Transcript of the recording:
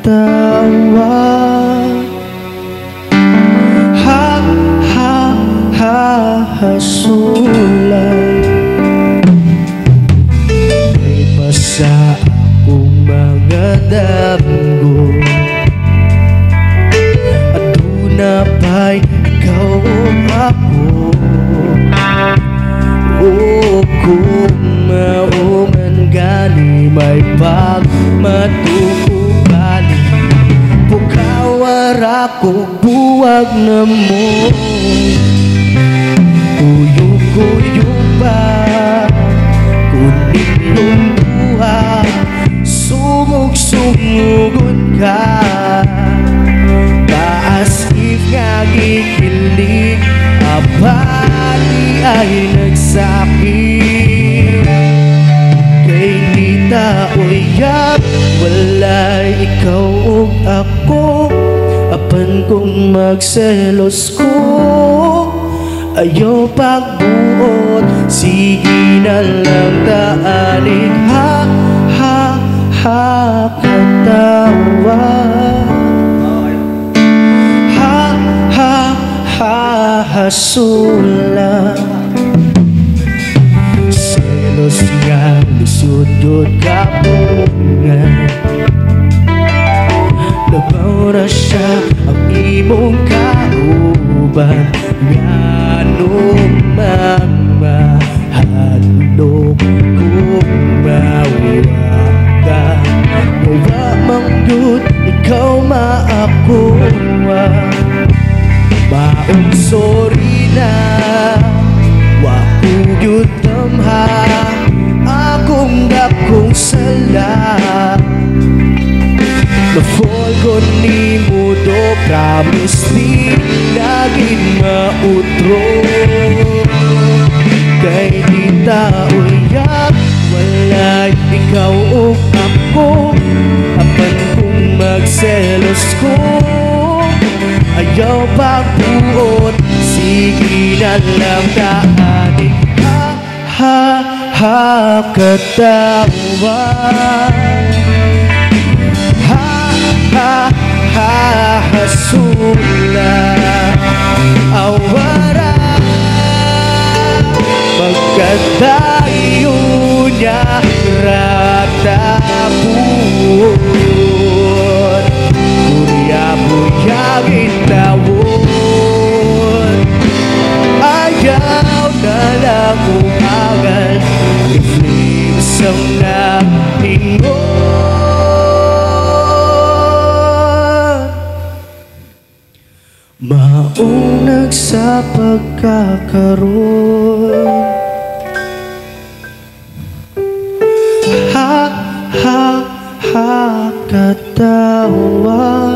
katawa. Hasulan may pasa akong mga damgo at una pa'y ikaw ako. O kung mauman gani may pagmatukugali pukawara ko buwag na mo. Kuyog-kuyog ba kuning lumbuha sumug-sumugon ka taas if nga gikilig abali ay nagsakit kay di taoyag walay ikaw ug ako apan kung magselos ko ayaw pagbuot, sige na lang taanig katawa. Hasula selos nga lusudod kapungan labaw na siya ang imong kauban nganong mamahadlok kung bawa ka mawa manggod ikaw maakuha maong sorry na wakong yutamha akong dakong sala na-fall ko ni mo do promise ni laging mautro kay di taoyak walay ikaw o ako apan kung magselos ko ayaw pagbuot sige na lang daanig katawa. Hasula awara magkatayo niya ratapun buya-buyagin tawon ayaw na lang umagal reflex ang nahingon maong nagsapagkakaroon katawa.